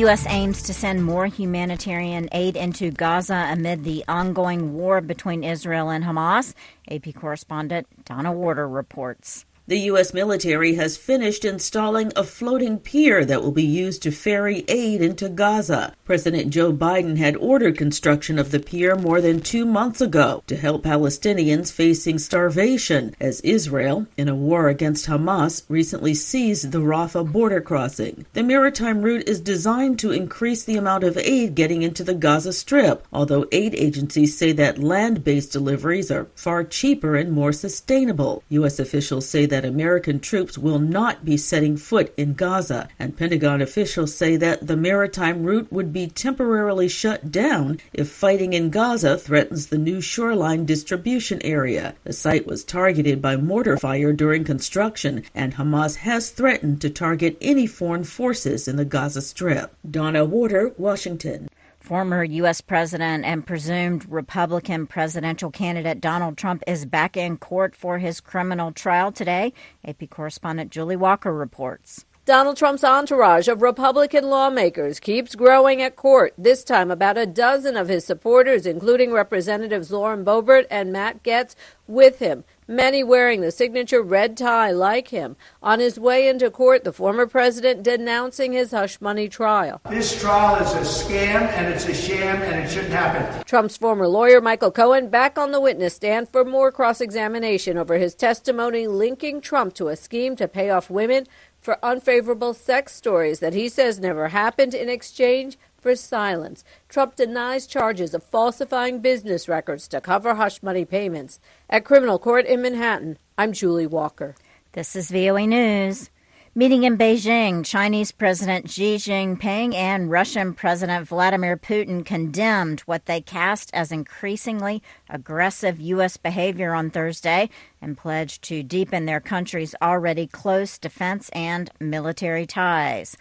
U.S. aims to send more humanitarian aid into Gaza amid the ongoing war between Israel and Hamas. AP correspondent Donna Warder reports. The U.S. military has finished installing a floating pier that will be used to ferry aid into Gaza. President Joe Biden had ordered construction of the pier more than 2 months ago to help Palestinians facing starvation, as Israel, in a war against Hamas, recently seized the Rafah border crossing. The maritime route is designed to increase the amount of aid getting into the Gaza Strip, although aid agencies say that land-based deliveries are far cheaper and more sustainable. U.S. officials say that American troops will not be setting foot in Gaza, and Pentagon officials say that the maritime route would be temporarily shut down if fighting in Gaza threatens the new shoreline distribution area. The site was targeted by mortar fire during construction, and Hamas has threatened to target any foreign forces in the Gaza Strip. Donna Warder, Washington. Former U.S. President and presumed Republican presidential candidate Donald Trump is back in court for his criminal trial today. AP correspondent Julie Walker reports. Donald Trump's entourage of Republican lawmakers keeps growing at court. This time, about a dozen of his supporters, including Representatives Lauren Boebert and Matt Gaetz, with him, many wearing the signature red tie like him. On his way into court, the former president denouncing his hush money trial. This trial is a scam and it's a sham and it shouldn't happen. Trump's former lawyer, Michael Cohen, back on the witness stand for more cross-examination over his testimony linking Trump to a scheme to pay off women for unfavorable sex stories that he says never happened in exchange for silence. Trump denies charges of falsifying business records to cover hush money payments. At criminal court in Manhattan, I'm Julie Walker. This is VOA News. Meeting in Beijing, Chinese President Xi Jinping and Russian President Vladimir Putin condemned what they cast as increasingly aggressive U.S. behavior on Thursday and pledged to deepen their countries' already close defense and military ties.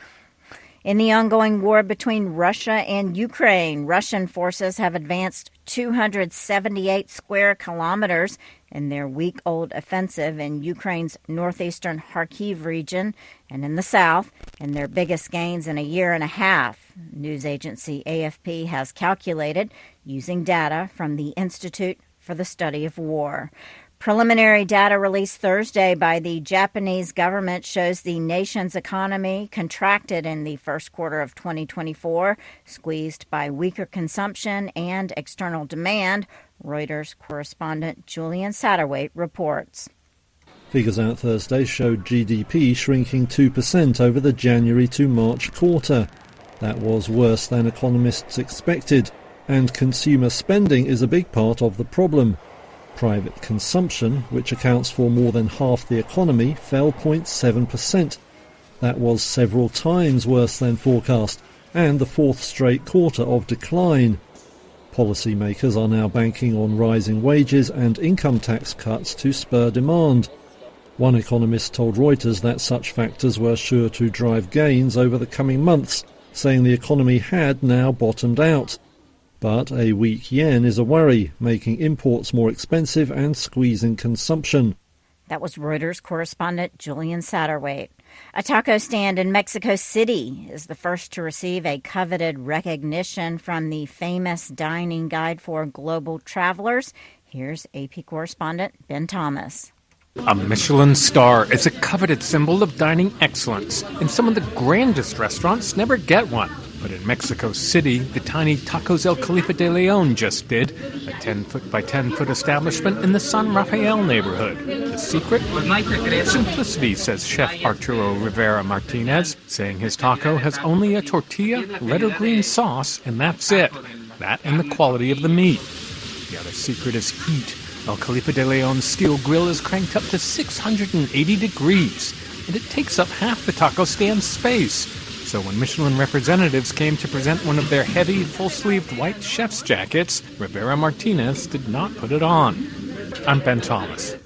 In the ongoing war between Russia and Ukraine, Russian forces have advanced 278 square kilometers in their week-old offensive in Ukraine's northeastern Kharkiv region and in the south, in their biggest gains in a year and a half. News agency AFP has calculated using data from the Institute for the Study of War. Preliminary data released Thursday by the Japanese government shows the nation's economy contracted in the first quarter of 2024, squeezed by weaker consumption and external demand. Reuters correspondent Julian Satterwhite reports. Figures out Thursday showed GDP shrinking 2% over the January to March quarter. That was worse than economists expected, and consumer spending is a big part of the problem. Private consumption, which accounts for more than half the economy, fell 0.7%. That was several times worse than forecast, and the fourth straight quarter of decline. Policymakers are now banking on rising wages and income tax cuts to spur demand. One economist told Reuters that such factors were sure to drive gains over the coming months, saying the economy had now bottomed out. But a weak yen is a worry, making imports more expensive and squeezing consumption. That was Reuters correspondent Julian Satterwhite. A taco stand in Mexico City is the first to receive a coveted recognition from the famous dining guide for global travelers. Here's AP correspondent Ben Thomas. A Michelin star is a coveted symbol of dining excellence, and some of the grandest restaurants never get one. But in Mexico City, the tiny Tacos El Califa de Leon just did, a 10-foot by 10-foot establishment in the San Rafael neighborhood. The secret? Simplicity, says Chef Arturo Rivera Martinez, saying his taco has only a tortilla, red or green sauce, and that's it. That and the quality of the meat. The other secret is heat. El Califa de Leon's steel grill is cranked up to 680 degrees, and it takes up half the taco stand's space. So when Michelin representatives came to present one of their heavy, full-sleeved white chef's jackets, Rivera Martinez did not put it on. I'm Ben Thomas.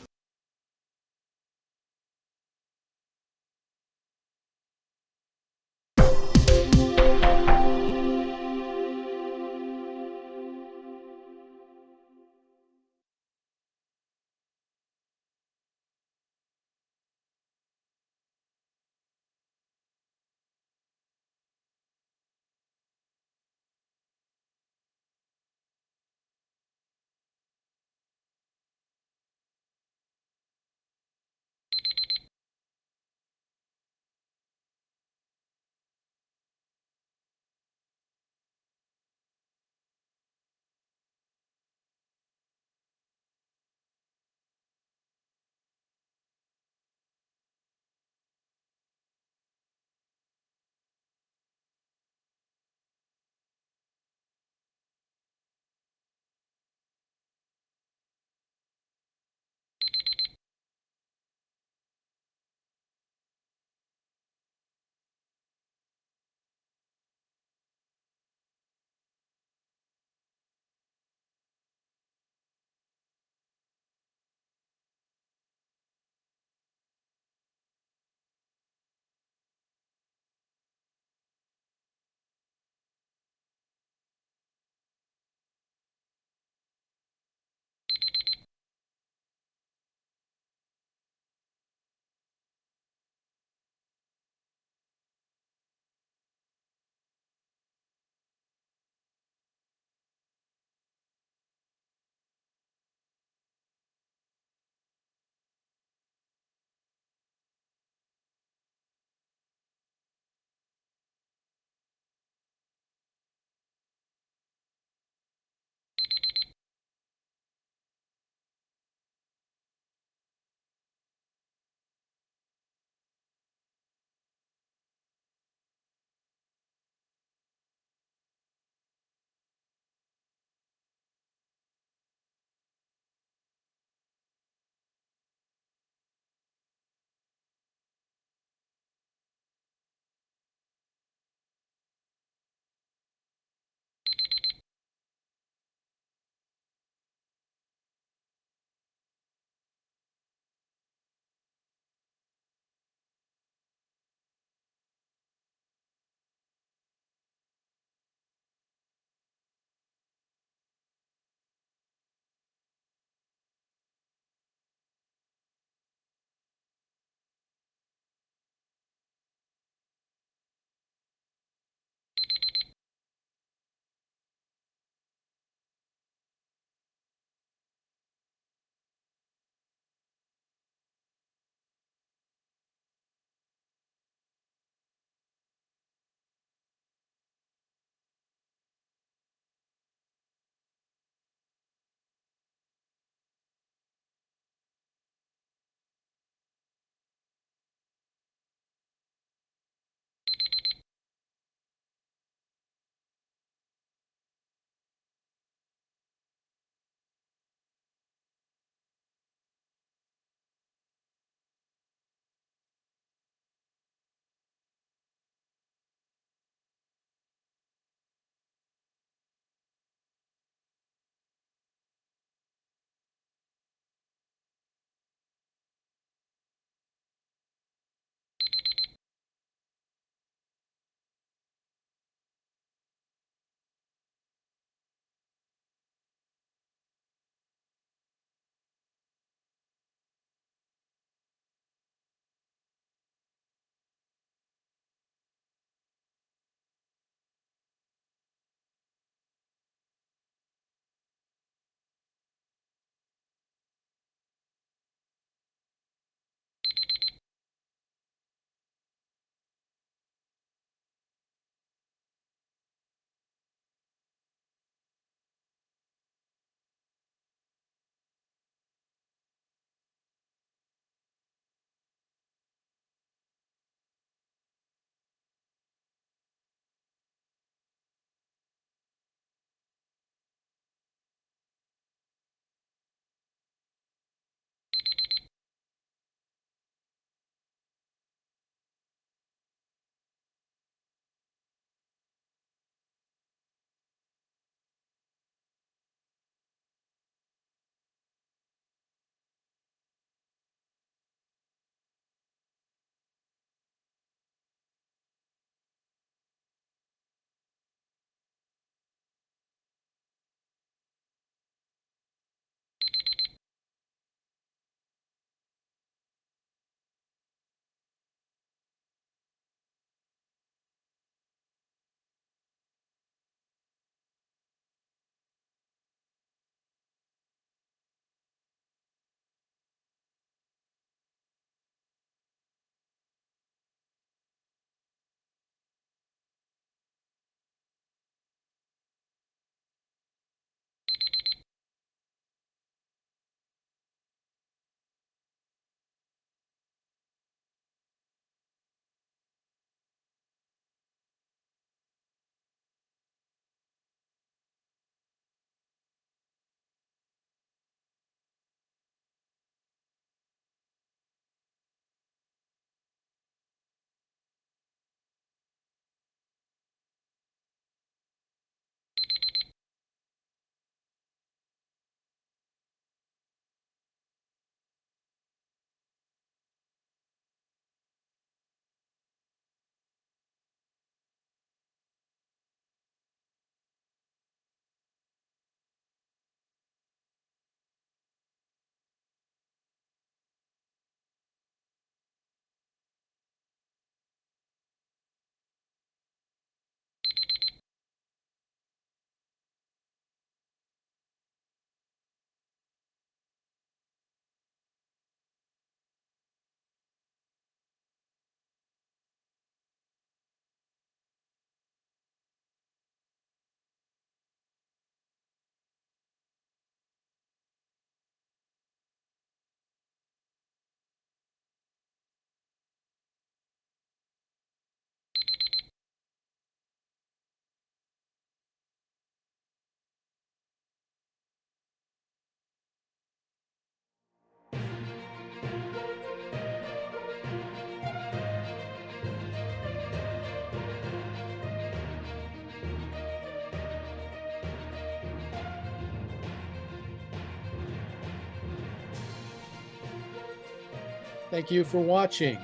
Thank you for watching.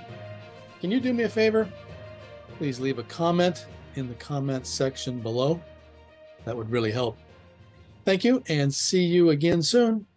Can you do me a favor? Please leave a comment in the comments section below. That would really help. Thank you, and see you again soon.